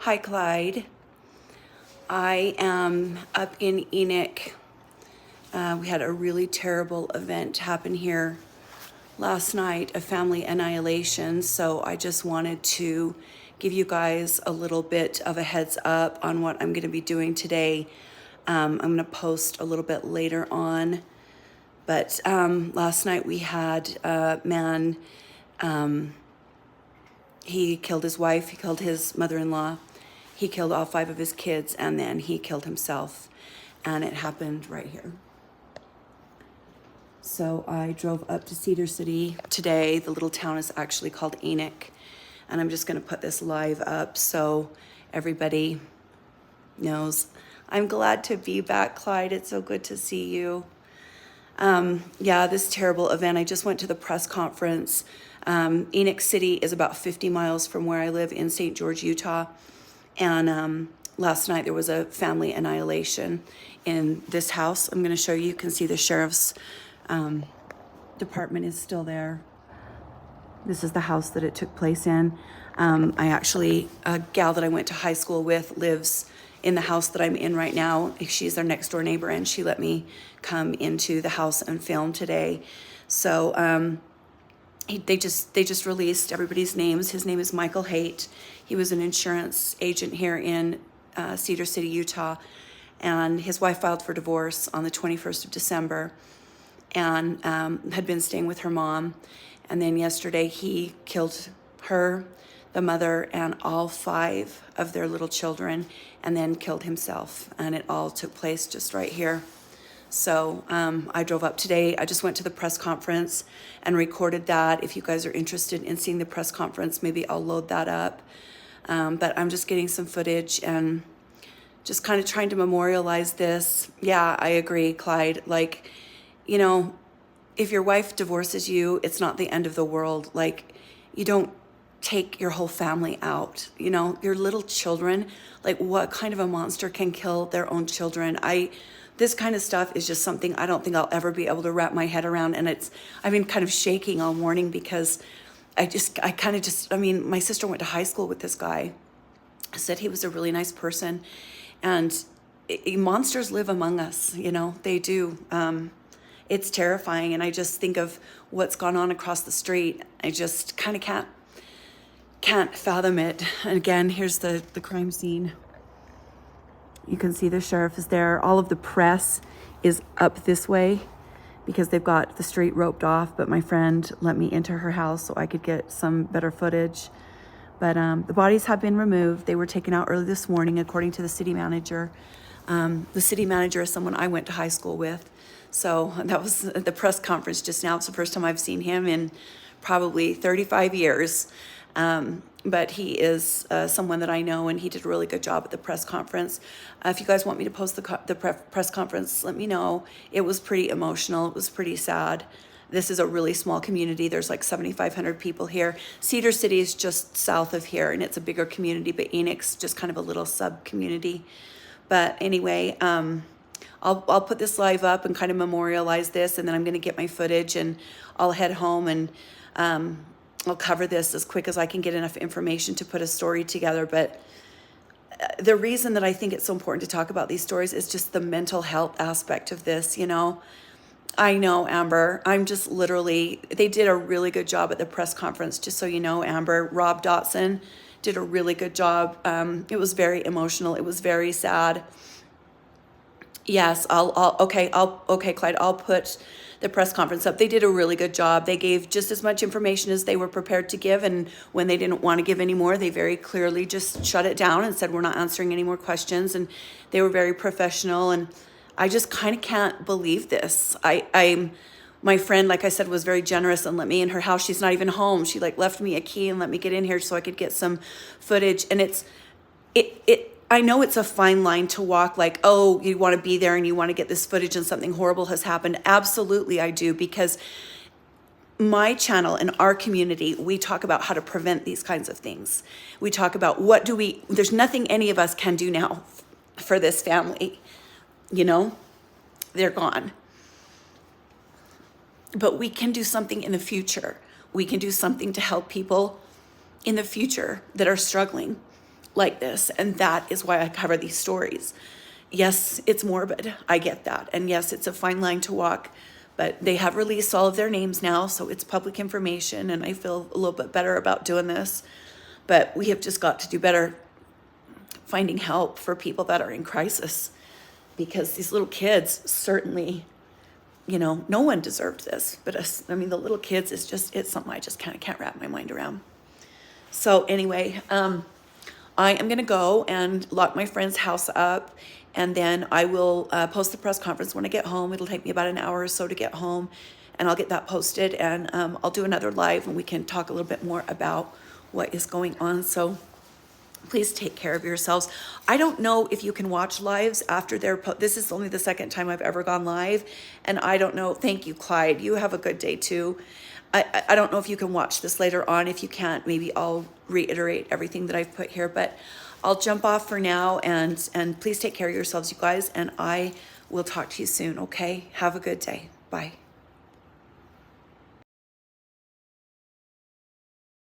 Hi, Clyde. I am up in Enoch. We had a really terrible event happen here last night, a family annihilation. So I just wanted to give you guys a little bit of a heads up on what I'm going to be doing today. I'm going to post a little bit later on. But last night we had a man, he killed his wife, he killed his mother-in-law, he killed all 5 of his kids, and then he killed himself. And it happened right here. So I drove up to Cedar City today. The little town is actually called Enoch. And I'm just going to put this live up so everybody knows. I'm glad to be back, Clyde. It's so good to see you. Yeah, this terrible event. I just went to the press conference. Enoch City is about 50 miles from where I live in St. George, Utah. And last night there was a family annihilation in this house. I'm going to show you. You can see the sheriff's department is still there. This is the house that it took place in. I actually, a gal that I went to high school with lives in the house that I'm in right now. She's our next door neighbor, and she let me come into the house and film today. So they just released everybody's names. His name is Michael Haight. He was an insurance agent here in Cedar City, Utah, and his wife filed for divorce on the 21st of December and had been staying with her mom. And then yesterday he killed her, the mother, and all 5 of their little children, and then killed himself. And it all took place just right here. So I drove up today. I just went to the press conference and recorded that. If you guys are interested in seeing the press conference, maybe I'll load that up. But I'm just getting some footage and just kind of trying to memorialize this. Yeah, I agree, Clyde. Like, you know, if your wife divorces you, it's not the end of the world. Like, you don't take your whole family out. You know, your little children, like, what kind of a monster can kill their own children? This kind of stuff is just something I don't think I'll ever be able to wrap my head around. And I've been kind of shaking all morning because I mean, my sister went to high school with this guy. Said he was a really nice person. And monsters live among us, you know, they do. It's terrifying. And I just think of what's gone on across the street. I just kind of can't fathom it. And again, here's the crime scene. You can see the sheriff is there. All of the press is up this way because they've got the street roped off, but my friend let me into her house so I could get some better footage. But the bodies have been removed. They were taken out early this morning, according to the city manager. The city manager is someone I went to high school with. So that was the press conference just now. It's the first time I've seen him in probably 35 years. But he is someone that I know, and he did a really good job at the press conference. If you guys want me to post the press conference, let me know. It was pretty emotional. It was pretty sad. This is a really small community. There's like 7,500 people here. Cedar City is just south of here, and it's a bigger community, but Enoch's just kind of a little sub-community. But anyway, I'll put this live up and kind of memorialize this, and then I'm going to get my footage, and I'll head home, and I'll cover this as quick as I can get enough information to put a story together. But the reason that I think it's so important to talk about these stories is just the mental health aspect of this, you know. I know, Amber, I'm just literally, they did a really good job at the press conference, just so you know, Amber. Rob Dotson did a really good job. It was very emotional. It was very sad. Yes, okay, Clyde, I'll put the press conference up. They did a really good job. They gave just as much information as they were prepared to give, and when they didn't want to give any more, they very clearly just shut it down and said, we're not answering any more questions, and they were very professional, and I just kind of can't believe this. My friend, like I said, was very generous and let me in her house. She's not even home. She like left me a key and let me get in here so I could get some footage, and I know it's a fine line to walk, like, oh, you want to be there and you want to get this footage and something horrible has happened. Absolutely, I do, because my channel and our community, we talk about how to prevent these kinds of things. We talk about there's nothing any of us can do now for this family. You know, they're gone. But we can do something in the future. We can do something to help people in the future that are struggling. like this. And that is why I cover these stories. Yes, it's morbid. I get that. And yes, it's a fine line to walk, but they have released all of their names now, so it's public information, and I feel a little bit better about doing this. But we have just got to do better finding help for people that are in crisis, because these little kids certainly, no one deserved this, but the little kids is it's something I just can't wrap my mind around. So anyway, I am going to go and lock my friend's house up, and then I will post the press conference when I get home. It'll take me about an hour or so to get home, and I'll get that posted, and I'll do another live, and we can talk a little bit more about what is going on. So please take care of yourselves. I don't know if you can watch lives after this is only the second time I've ever gone live, and I don't know. Thank you, Clyde. You have a good day too. I don't know if you can watch this later on. If you can't, maybe I'll reiterate everything that I've put here, but I'll jump off for now, and please take care of yourselves, you guys, and I will talk to you soon, okay? Have a good day. Bye.